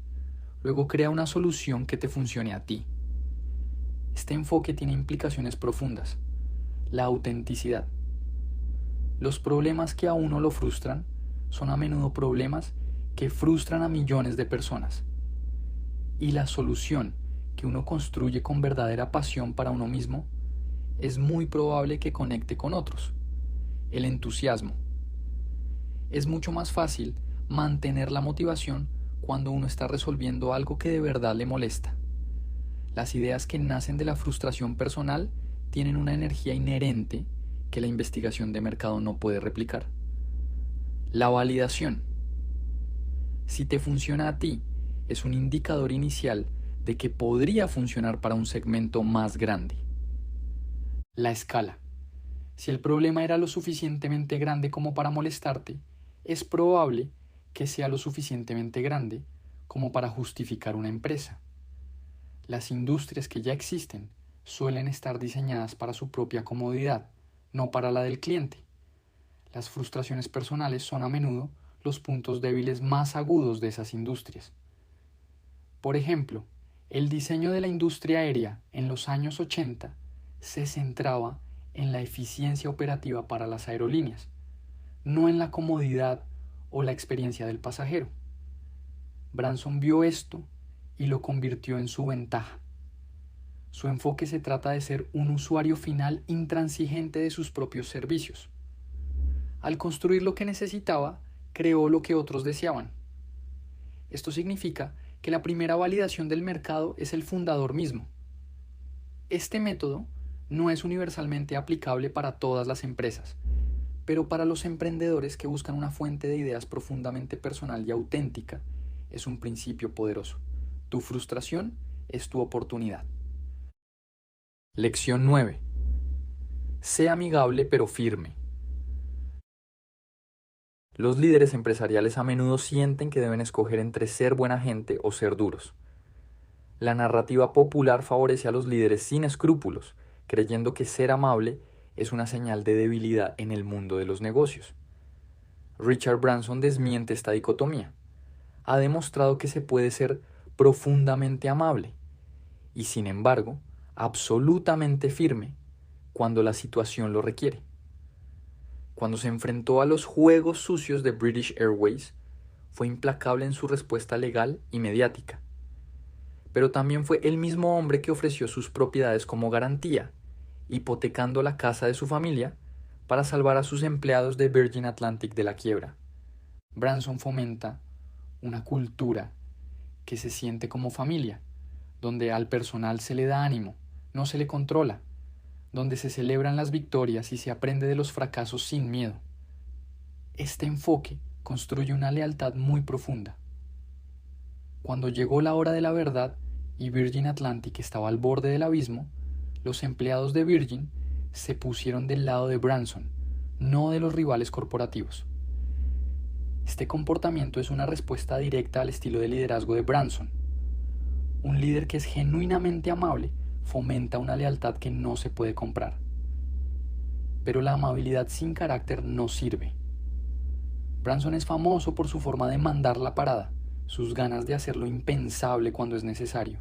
luego crea una solución que te funcione a ti. Este enfoque tiene implicaciones profundas. La autenticidad. Los problemas que a uno lo frustran son a menudo problemas que frustran a millones de personas. Y la solución que uno construye con verdadera pasión para uno mismo es muy probable que conecte con otros. El entusiasmo. Es mucho más fácil mantener la motivación cuando uno está resolviendo algo que de verdad le molesta. Las ideas que nacen de la frustración personal tienen una energía inherente que la investigación de mercado no puede replicar. La validación. Si te funciona a ti, es un indicador inicial de que podría funcionar para un segmento más grande. La escala. Si el problema era lo suficientemente grande como para molestarte, es probable que sea lo suficientemente grande como para justificar una empresa. Las industrias que ya existen suelen estar diseñadas para su propia comodidad, no para la del cliente. Las frustraciones personales son a menudo los puntos débiles más agudos de esas industrias. Por ejemplo, el diseño de la industria aérea en los años 80 se centraba en la eficiencia operativa para las aerolíneas, no en la comodidad o la experiencia del pasajero. Branson vio esto y lo convirtió en su ventaja. Su enfoque se trata de ser un usuario final intransigente de sus propios servicios. Al construir lo que necesitaba, creó lo que otros deseaban. Esto significa que la primera validación del mercado es el fundador mismo. Este método no es universalmente aplicable para todas las empresas, pero para los emprendedores que buscan una fuente de ideas profundamente personal y auténtica, es un principio poderoso. Tu frustración es tu oportunidad. Lección 9. Sé amigable pero firme. Los líderes empresariales a menudo sienten que deben escoger entre ser buena gente o ser duros. La narrativa popular favorece a los líderes sin escrúpulos, creyendo que ser amable es una señal de debilidad en el mundo de los negocios. Richard Branson desmiente esta dicotomía. Ha demostrado que se puede ser profundamente amable y, sin embargo, absolutamente firme cuando la situación lo requiere. Cuando se enfrentó a los juegos sucios de British Airways, fue implacable en su respuesta legal y mediática. Pero también fue el mismo hombre que ofreció sus propiedades como garantía, hipotecando la casa de su familia para salvar a sus empleados de Virgin Atlantic de la quiebra. Branson fomenta una cultura que se siente como familia, donde al personal se le da ánimo, no se le controla, donde se celebran las victorias y se aprende de los fracasos sin miedo. Este enfoque construye una lealtad muy profunda. Cuando llegó la hora de la verdad y Virgin Atlantic estaba al borde del abismo, los empleados de Virgin se pusieron del lado de Branson, no de los rivales corporativos. Este comportamiento es una respuesta directa al estilo de liderazgo de Branson. Un líder que es genuinamente amable fomenta una lealtad que no se puede comprar. Pero la amabilidad sin carácter no sirve. Branson es famoso por su forma de mandar la parada, sus ganas de hacer lo impensable cuando es necesario,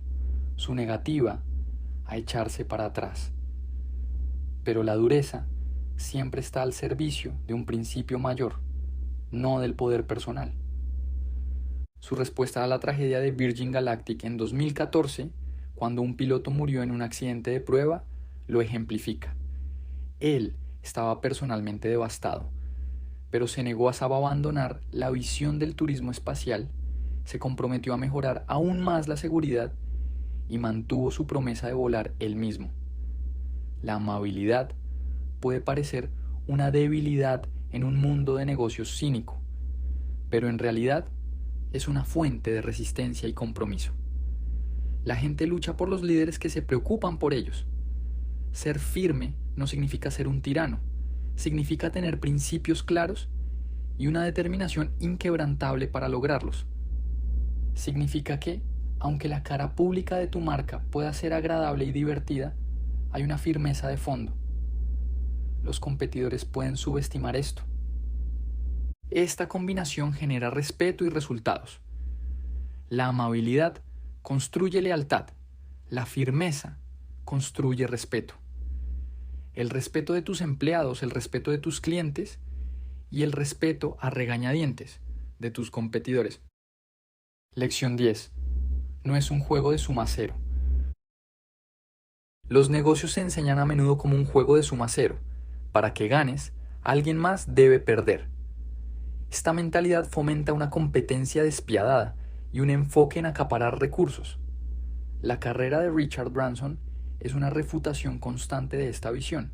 su negativa a echarse para atrás. Pero la dureza siempre está al servicio de un principio mayor, no del poder personal. Su respuesta a la tragedia de Virgin Galactic en 2014, cuando un piloto murió en un accidente de prueba, lo ejemplifica. Él estaba personalmente devastado, pero se negó a abandonar la visión del turismo espacial, se comprometió a mejorar aún más la seguridad y mantuvo su promesa de volar él mismo. La amabilidad puede parecer una debilidad en un mundo de negocios cínico, pero en realidad es una fuente de resistencia y compromiso. La gente lucha por los líderes que se preocupan por ellos. Ser firme no significa ser un tirano, significa tener principios claros y una determinación inquebrantable para lograrlos. Significa que, aunque la cara pública de tu marca pueda ser agradable y divertida, hay una firmeza de fondo. Los competidores pueden subestimar esto. Esta combinación genera respeto y resultados. La amabilidad construye lealtad, la firmeza construye respeto. El respeto de tus empleados, el respeto de tus clientes y el respeto a regañadientes de tus competidores. Lección 10. No es un juego de suma cero. Los negocios se enseñan a menudo como un juego de suma cero. Para que ganes, alguien más debe perder. Esta mentalidad fomenta una competencia despiadada y un enfoque en acaparar recursos. La carrera de Richard Branson es una refutación constante de esta visión.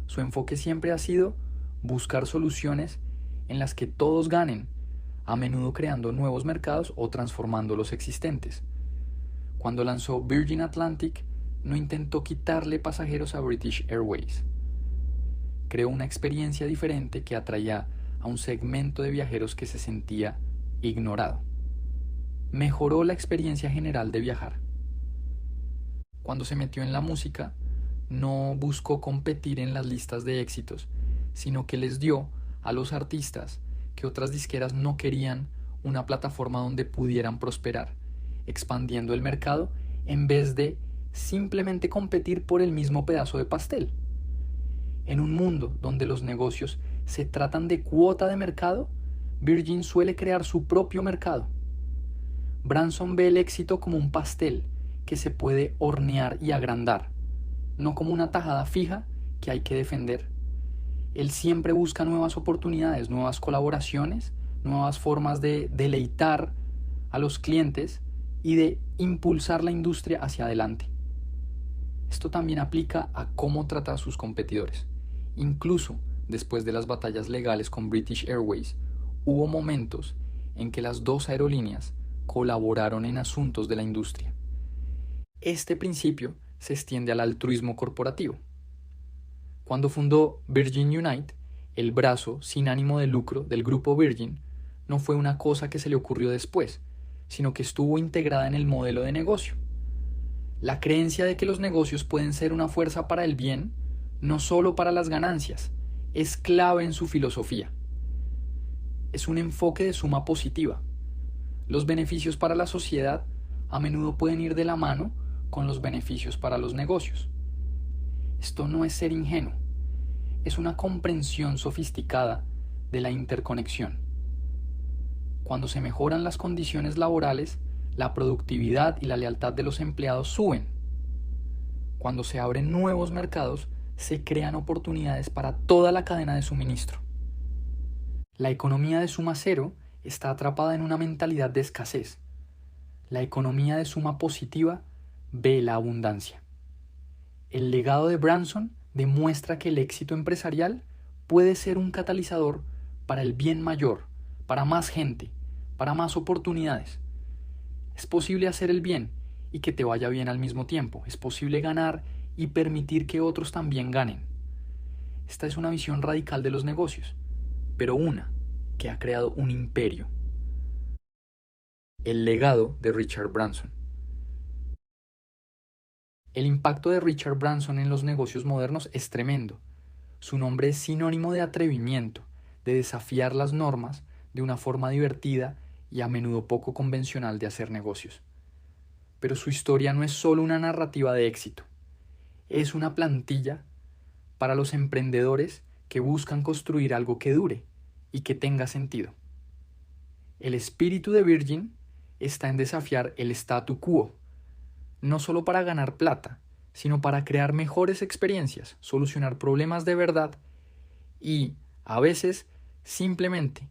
Su enfoque siempre ha sido buscar soluciones en las que todos ganen, a menudo creando nuevos mercados o transformando los existentes. Cuando lanzó Virgin Atlantic, no intentó quitarle pasajeros a British Airways. Creó una experiencia diferente que atraía a un segmento de viajeros que se sentía ignorado. Mejoró la experiencia general de viajar. Cuando se metió en la música, no buscó competir en las listas de éxitos, sino que les dio a los artistas que otras disqueras no querían una plataforma donde pudieran prosperar, expandiendo el mercado en vez de simplemente competir por el mismo pedazo de pastel. En un mundo donde los negocios se tratan de cuota de mercado, Virgin suele crear su propio mercado. Branson ve el éxito como un pastel que se puede hornear y agrandar, no como una tajada fija que hay que defender. Él siempre busca nuevas oportunidades, nuevas colaboraciones, nuevas formas de deleitar a los clientes y de impulsar la industria hacia adelante. Esto también aplica a cómo trata a sus competidores. Incluso después de las batallas legales con British Airways, hubo momentos en que las dos aerolíneas colaboraron en asuntos de la industria. Este principio se extiende al altruismo corporativo. Cuando fundó Virgin Unite, el brazo sin ánimo de lucro del grupo Virgin no fue una cosa que se le ocurrió después, sino que estuvo integrada en el modelo de negocio. La creencia de que los negocios pueden ser una fuerza para el bien, no solo para las ganancias, es clave en su filosofía. Es un enfoque de suma positiva. Los beneficios para la sociedad a menudo pueden ir de la mano con los beneficios para los negocios. Esto no es ser ingenuo, es una comprensión sofisticada de la interconexión. Cuando se mejoran las condiciones laborales, la productividad y la lealtad de los empleados suben. Cuando se abren nuevos mercados, se crean oportunidades para toda la cadena de suministro. La economía de suma cero está atrapada en una mentalidad de escasez. La economía de suma positiva ve la abundancia. El legado de Branson demuestra que el éxito empresarial puede ser un catalizador para el bien mayor, para más gente, para más oportunidades. Es posible hacer el bien y que te vaya bien al mismo tiempo. Es posible ganar y permitir que otros también ganen. Esta es una visión radical de los negocios, pero una que ha creado un imperio. El legado de Richard Branson. El impacto de Richard Branson en los negocios modernos es tremendo. Su nombre es sinónimo de atrevimiento, de desafiar las normas de una forma divertida y a menudo poco convencional de hacer negocios. Pero su historia no es solo una narrativa de éxito. Es una plantilla para los emprendedores que buscan construir algo que dure y que tenga sentido. El espíritu de Virgin está en desafiar el statu quo, no solo para ganar plata, sino para crear mejores experiencias, solucionar problemas de verdad y, a veces, simplemente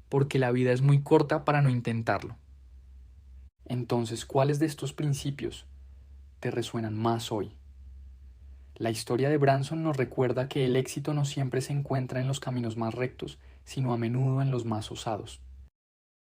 porque la vida es muy corta para no intentarlo. Entonces, ¿cuáles de estos principios te resuenan más hoy? La historia de Branson nos recuerda que el éxito no siempre se encuentra en los caminos más rectos, sino a menudo en los más osados.